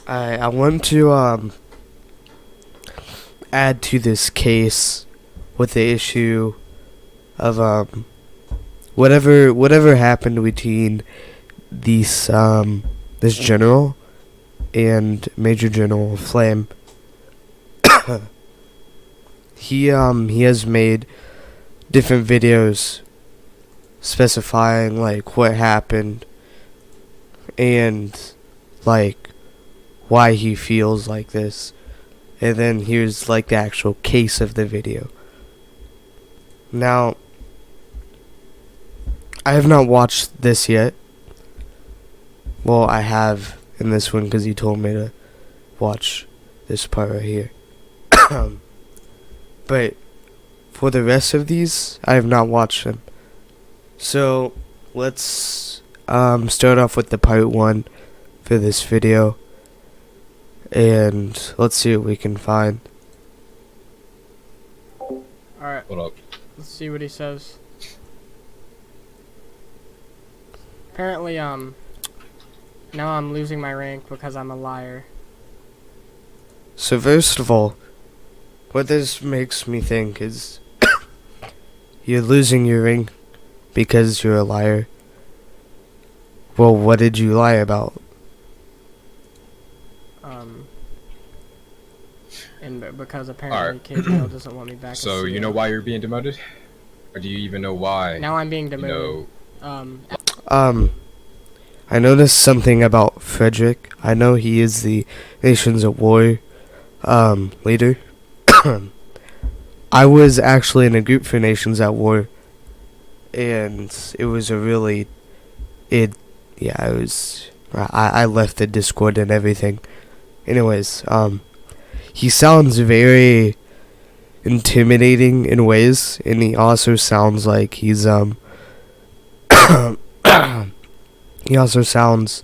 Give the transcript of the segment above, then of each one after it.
I want to add to this case with the issue of whatever happened between these this general and Major General Flame. He has made different videos specifying like what happened and like why he feels like this, and then here's like the actual case of the video. Now, I have not watched this yet. Well, I have in this one because he told me to watch this part right here. But for the rest of these, I have not watched them. So let's start off with the part 1 for this video, and let's see what we can find. Alright, What up? let's see what he says. Apparently, now I'm losing my rank because I'm a liar. So first of all, what this makes me think is you're losing your ring because you're a liar. Well, what did you lie about? Because apparently KBL doesn't want me back. So you know why you're being demoted? Or do you even know why? Now I'm being You demoted. know, I noticed something about Frederick. I know he is the Nations at War leader. I was actually in a group for Nations at War, and it was a really, I left the Discord and everything. Anyways, he sounds very intimidating in ways, and he also sounds like he's he also sounds,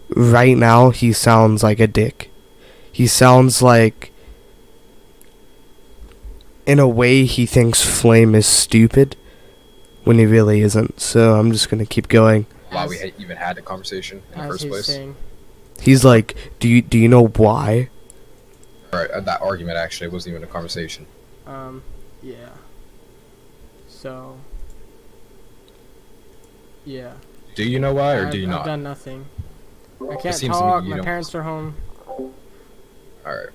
right now he sounds like a dick. He sounds like, in a way, he thinks Flame is stupid when he really isn't. So I'm just gonna keep going. why we even had the conversation in the first place? Saying, He's like, do you know why? Alright, that argument actually wasn't even a conversation. yeah. So, yeah. Do you know why, or do you I've not? done nothing. I can't seems to me talk. you My don't- parents are home. Alright,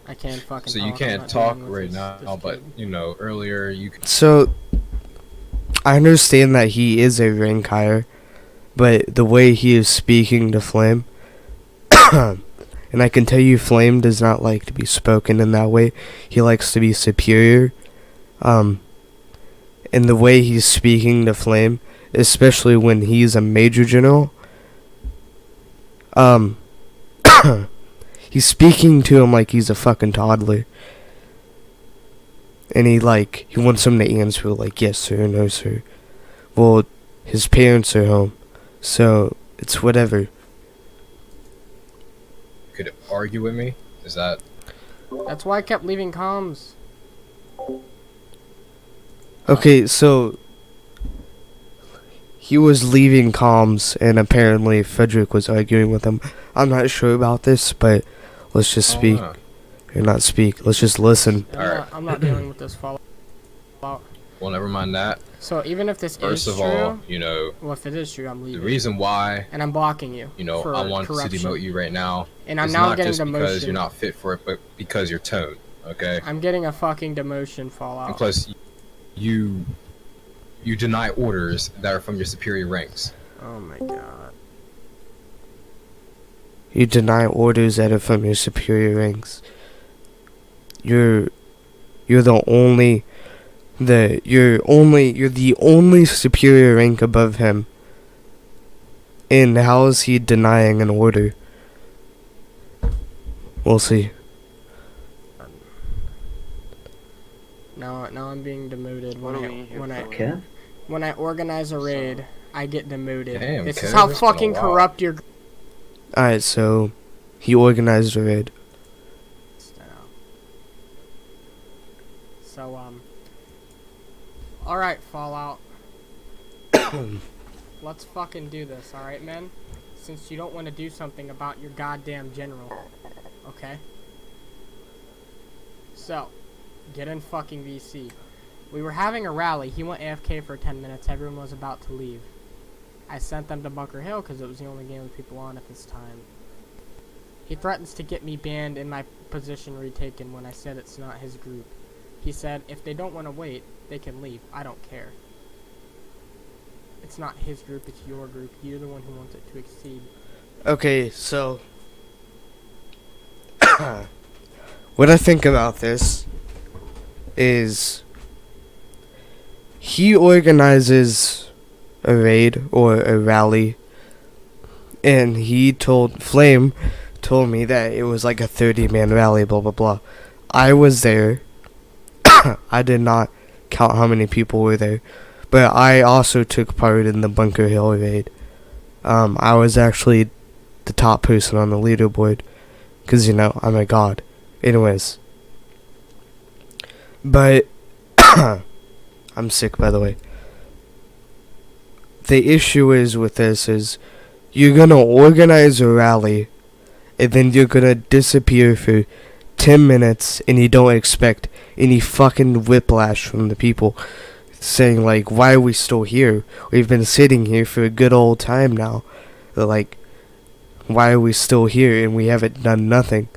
I can't fucking. so talk. you I'm can't not talk dealing with right this now, but kid. you know, earlier you could. So I understand that he is a rank higher, but the way he is speaking to Flame, and I can tell you Flame does not like to be spoken in that way. He likes to be superior. And the way he's speaking to Flame, especially when he's a major general, he's speaking to him like he's a fucking toddler. And he wants him to answer like yes sir, no sir. Well, his parents are home, so it's whatever. Could argue with me? Is that That's why I kept leaving comms. Okay, so he was leaving comms, and apparently Frederick was arguing with him. I'm not sure about this, but let's just speak. Or not speak. Let's just listen. I'm not dealing with this fallout. Well, never mind that. So even if this First is of true, all, you know, well, if it is true, I'm the leaving. reason why, And I'm blocking you. you know, for I want to corruption. demote you right now And I'm is now not getting just because demotion. you're not fit for it, but because your tone, okay? I'm getting a fucking demotion fallout. And plus, you deny orders that are from your superior ranks. Oh my god. You deny orders that are from your superior ranks. You're the only superior rank above him. And how is he denying an order? We'll see. Now I'm being demoted What are we here when for? when I organize a raid, I get demoted. Damn, this Kev, is how it's been a fucking while. corrupt you're. Alright, so he organized a raid. So Alright, Fallout. Let's fucking do this, alright, man? since you don't want to do something about your goddamn general. Okay? So, get in fucking VC. We were having a rally. He went AFK for 10 minutes. Everyone was about to leave. I sent them to Bunker Hill because it was the only game with people on at this time. He threatens to get me banned and my position retaken when I said it's not his group. He said, if they don't want to wait, they can leave. I don't care. It's not his group, it's your group. You're the one who wants it to exceed. Okay, so what I think about this is he organizes a raid or a rally, and Flame told me that it was like a 30-man rally, blah blah blah. I was there. I did not count how many people were there, but I also took part in the Bunker Hill raid. I was actually the top person on the leaderboard, because, you know, I'm a god. Anyways. But, I'm sick, by the way. The issue is with this is, you're gonna organize a rally, and then you're gonna disappear for 10 minutes, and you don't expect any fucking whiplash from the people saying, like, why are we still here? We've been sitting here for a good old time now. They're like, why are we still here and we haven't done nothing?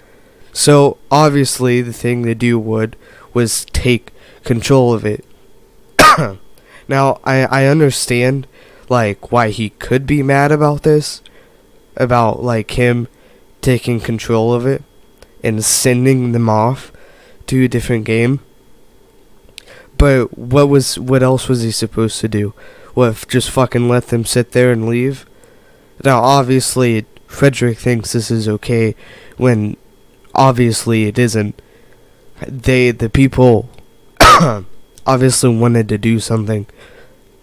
So, obviously, the thing to do was take control of it. Now, I understand, like, why he could be mad about this. About, like, him taking control of it and sending them off to a different game. But what else was he supposed to do? What, just fucking let them sit there and leave? Now, obviously, Frederick thinks this is okay, when obviously it isn't. The people obviously wanted to do something,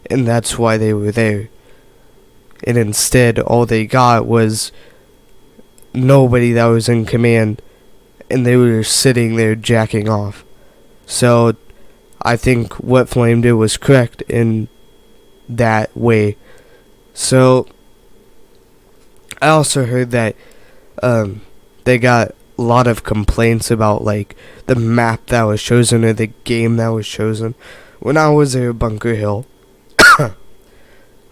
and that's why they were there. And instead, all they got was nobody that was in command, and they were sitting there jacking off. So, I think what Flame did was correct in that way. So, I also heard that they got a lot of complaints about, like, the map that was chosen or the game that was chosen. When I was there at Bunker Hill,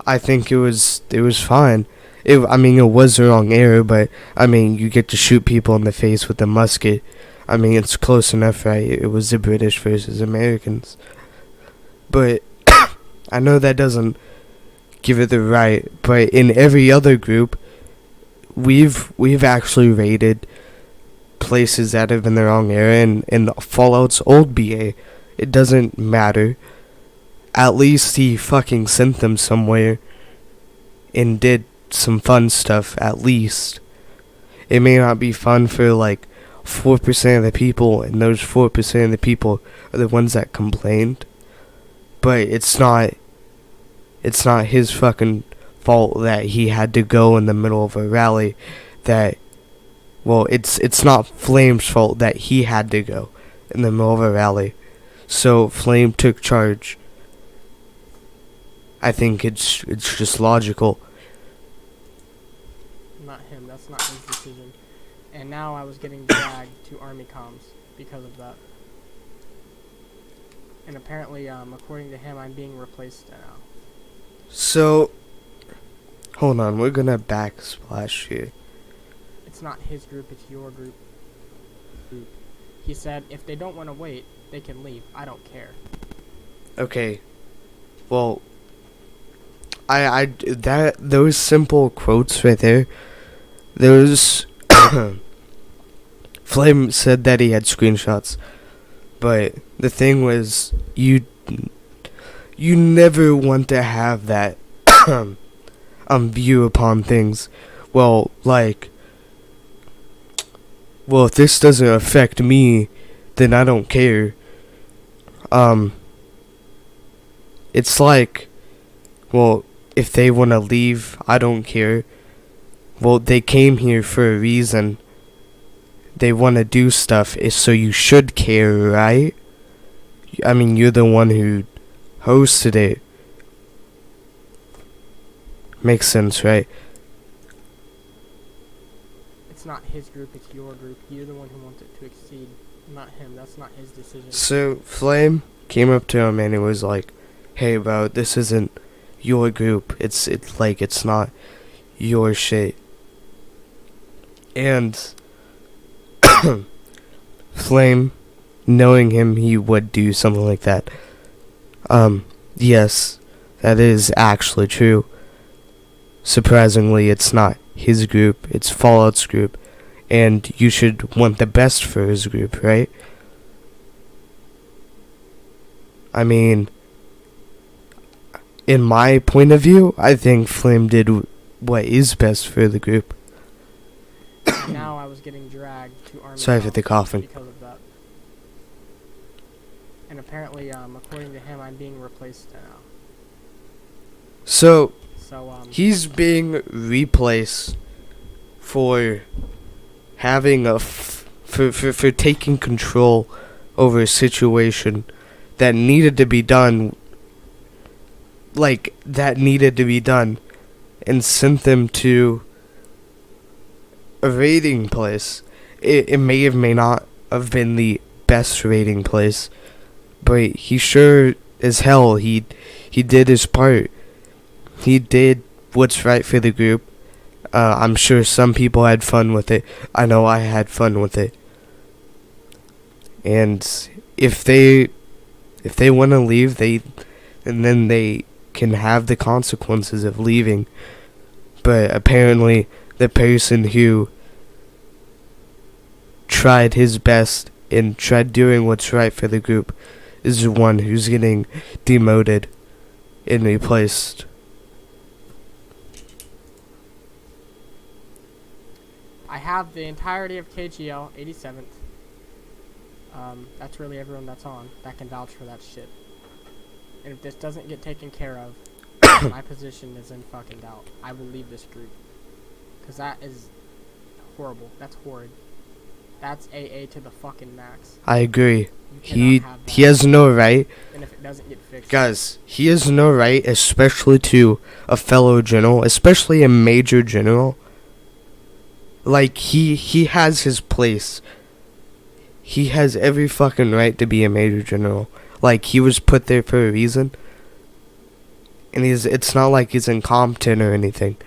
I think it was fine. It was the wrong era, but, I mean, you get to shoot people in the face with a musket. I mean, it's close enough, right? It was the British versus Americans. But, I know that doesn't give it the right, but in every other group, we've actually raided places that have been the wrong era, and in Fallout's old BA, it doesn't matter. At least he fucking sent them somewhere and did some fun stuff, at least. It may not be fun for, like, 4% of the people, and those 4% of the people are the ones that complained. But it's not his fucking fault that he had to go in the middle of a rally. It's not Flame's fault that he had to go in the middle of a rally. So Flame took charge. I think it's just logical. Not him, that's not his decision. And now I was getting dragged to Army Comms because of that. And apparently, according to him, I'm being replaced now. So, hold on, we're gonna backsplash here. It's not his group, it's your group. He said, if they don't want to wait, they can leave. I don't care. Okay. Well, those simple quotes right there, those Flame said that he had screenshots, but the thing was, you never want to have that view upon things. Well, if this doesn't affect me, then I don't care. It's like, well, if they want to leave, I don't care. Well, they came here for a reason. They want to do stuff, so you should care, right? I mean, you're the one who hosted it. Makes sense, right? it's not his group, it's your group. You're the one who wants it to exceed, not him. That's not his decision. So Flame came up to him and it was like, "Hey, bro, this isn't your group. It's like it's not your shit." And Flame, knowing him, he would do something like that. Yes, that is actually true. Surprisingly, it's not his group, it's Fallout's group, and you should want the best for his group, right? I mean, in my point of view, I think Flame did what is best for the group. Now I was getting dragged to Army Sorry for House the coughing. because of that. And apparently, according to him, I'm being replaced now. So, So, he's being replaced for having for taking control over a situation that needed to be done, and sent them to a raiding place. It may have may not have been the best raiding place, but he sure as hell he did his part. He did what's right for the group. I'm sure some people had fun with it. I know I had fun with it. And if they want to leave, then they can have the consequences of leaving. But apparently, the person who tried his best and tried doing what's right for the group is the one who's getting demoted and replaced. I have the entirety of KGL 87th. That's really everyone that's on that can vouch for that shit. And if this doesn't get taken care of, my position is in fucking doubt. I will leave this group. Because that is horrible. That's horrid. That's AA to the fucking max. I agree. You He cannot have that. has no right. And if it doesn't get fixed... Guys, he has no right, especially to a fellow general, especially a major general. Like, he has his place. He has every fucking right to be a major general. Like, he was put there for a reason. And it's not like he's incompetent or anything.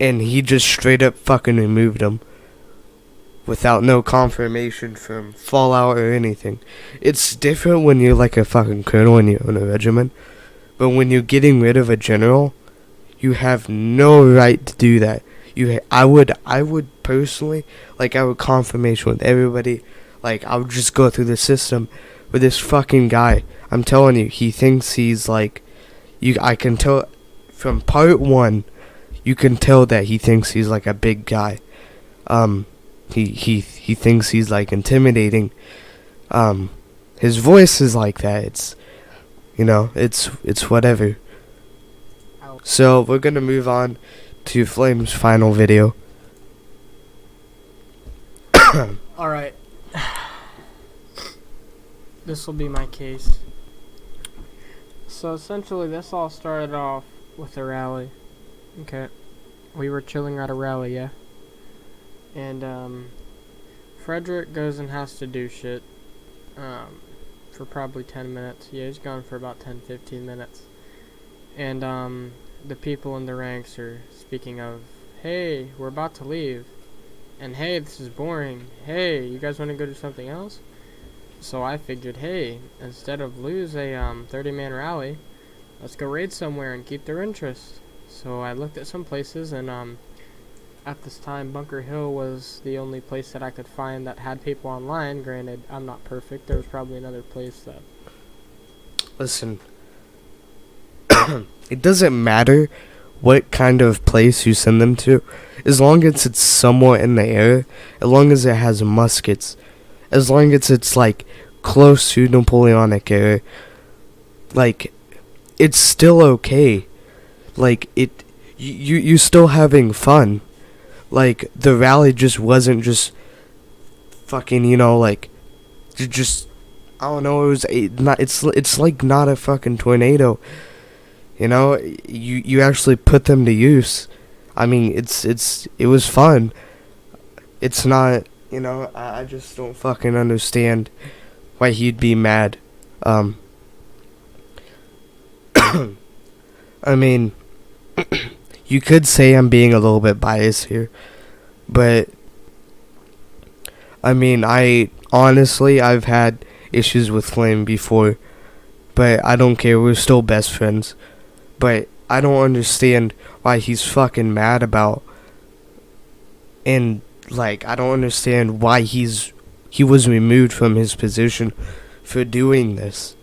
And he just straight up fucking removed him. Without no confirmation from Fallout or anything. It's different when you're like a fucking colonel and you're in a regiment. But when you're getting rid of a general, you have no right to do that. I would personally, like, I would confirmation with everybody. Like, I would just go through the system with this fucking guy. I'm telling you, he thinks he's like, I can tell from part 1, you can tell that he thinks he's like a big guy. He thinks he's like intimidating. His voice is like that. It's, it's whatever. So we're gonna move on to Flame's final video. Alright. This will be my case. So essentially this all started off with a rally. Okay. We were chilling at a rally, yeah? And Frederick goes and has to do shit for probably 10 minutes. Yeah, he's gone for about 10-15 minutes. And the people in the ranks are speaking of, "Hey, we're about to leave," and "Hey, this is boring. Hey, you guys want to go do something else?" So I figured, hey, instead of lose a 30-man rally, let's go raid somewhere and keep their interest. So I looked at some places, and at this time, Bunker Hill was the only place that I could find that had people online. Granted, I'm not perfect. There was probably another place that... Listen, it doesn't matter what kind of place you send them to, as long as it's somewhere in the air, as long as it has muskets, as long as it's like close to Napoleonic era, like, it's still okay. Like, you still having fun. Like, the rally just wasn't just fucking, like, just, I don't know, it's like not a fucking tornado. You actually put them to use. I mean, it was fun. It's not, I just don't fucking understand why he'd be mad. I mean, you could say I'm being a little bit biased here, but I mean, I've had issues with Flame before, but I don't care, we're still best friends. But I don't understand why he's fucking mad about, and like, I don't understand why he was removed from his position for doing this.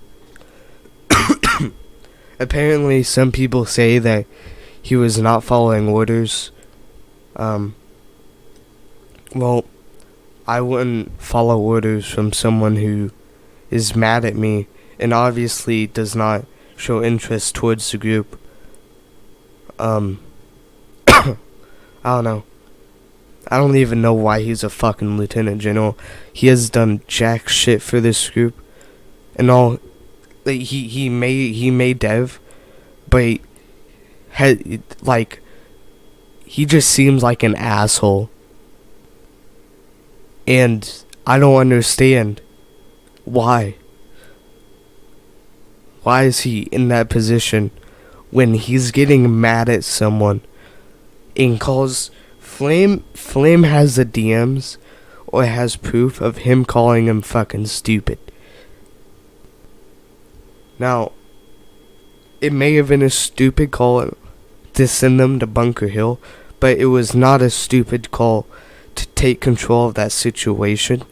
Apparently, some people say that he was not following orders. Well, I wouldn't follow orders from someone who is mad at me and obviously does not show interest towards the group. I don't know. I don't even know why he's a fucking lieutenant general. He has done jack shit for this group, and all. Like, he may dev, but he just seems like an asshole, and I don't understand why. Why is he in that position when he's getting mad at someone and calls Flame has the DMs or has proof of him calling him fucking stupid. Now, it may have been a stupid call to send them to Bunker Hill, but it was not a stupid call to take control of that situation.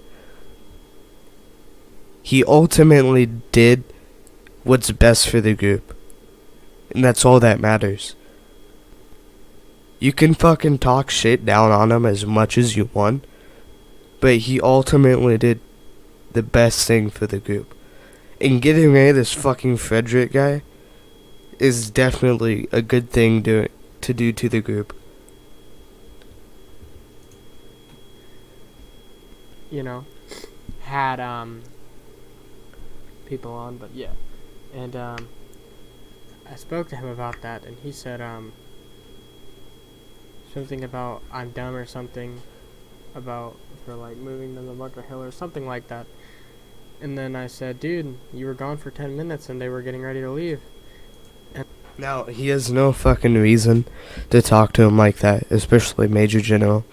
He ultimately did what's best for the group, and that's all that matters. You can fucking talk shit down on him as much as you want, but he ultimately did the best thing for the group. And getting rid of this fucking Frederick guy is definitely a good thing to do to the group. Had people on, but yeah. And I spoke to him about that, and he said something about I'm dumb or something about for like moving them to Bunker Hill or something like that. And then I said, dude, you were gone for 10 minutes and they were getting ready to leave. And now, he has no fucking reason to talk to him like that, especially Major General.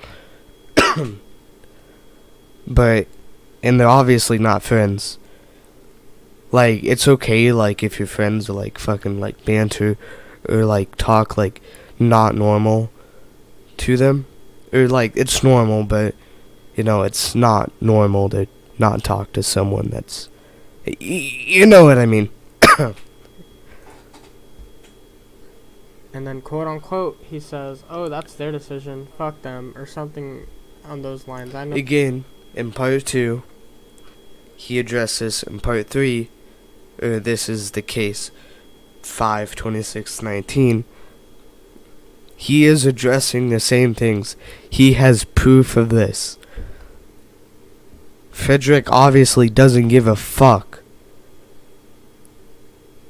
But, and they're obviously not friends. Like, it's okay, like, if your friends are, like, fucking, like, banter or, like, talk, like, not normal to them. Or, like, it's normal, but, it's not normal to not talk to someone that's, you know what I mean. And then, quote unquote, he says, oh, that's their decision, fuck them, or something on those lines. I know. Again, in part 2, he addressed this. In part 3, this is the case 5/26/19. He is addressing the same things. He has proof of this. Frederick obviously doesn't give a fuck.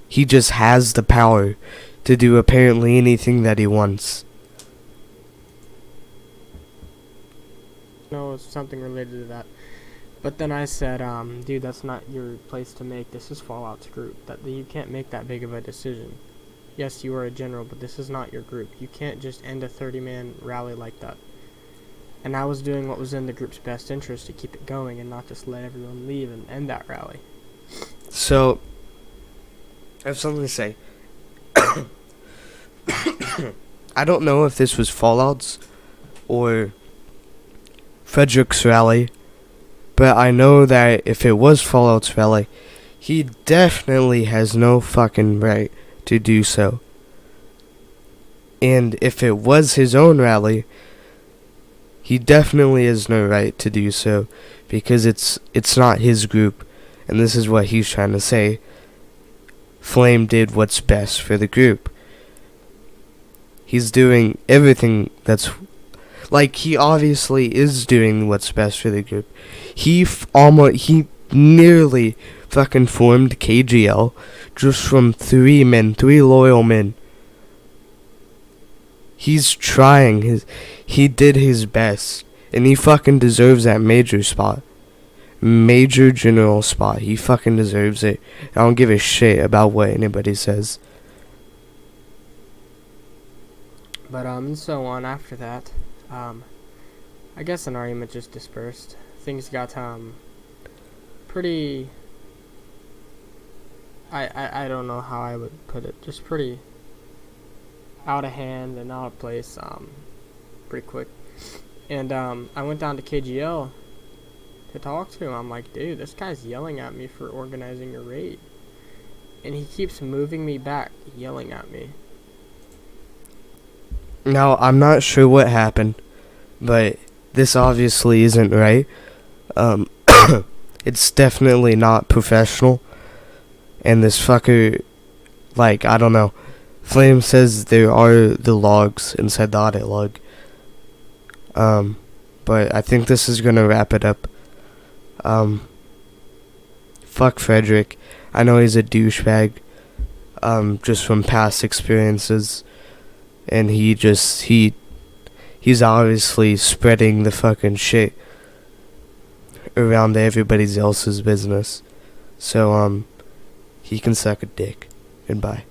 He just has the power to do apparently anything that he wants. No, it's something related to that. But then I said, dude, that's not your place to make. This is Fallout's group. That you can't make that big of a decision. Yes, you are a general, but this is not your group. You can't just end a 30-man rally like that. And I was doing what was in the group's best interest to keep it going and not just let everyone leave and end that rally. So, I have something to say. I don't know if this was Fallout's or Frederick's rally, but I know that if it was Fallout's rally, he definitely has no fucking right to do so. And if it was his own rally, he definitely has no right to do so, because it's not his group, and this is what he's trying to say. Flame did what's best for the group. He's doing everything that's... Like, he obviously is doing what's best for the group. He nearly fucking formed KGL just from 3 loyal men. He's trying. He did his best. And he fucking deserves that major spot. Major general spot. He fucking deserves it. I don't give a shit about what anybody says. But and so on after that, I guess an argument just dispersed. Things got pretty. I don't know how I would put it. Just pretty out of hand and out of place. Pretty quick. And I went down to KGL to talk to him. I'm like, dude, this guy's yelling at me for organizing a raid, and he keeps moving me back, yelling at me. Now, I'm not sure what happened, but this obviously isn't right. It's definitely not professional. And this fucker, like, I don't know. Flame says there are the logs inside the audit log. But I think this is gonna wrap it up. Fuck Frederick. I know he's a douchebag. Just from past experiences. And he's obviously spreading the fucking shit around to everybody else's business. So, he can suck a dick. Goodbye.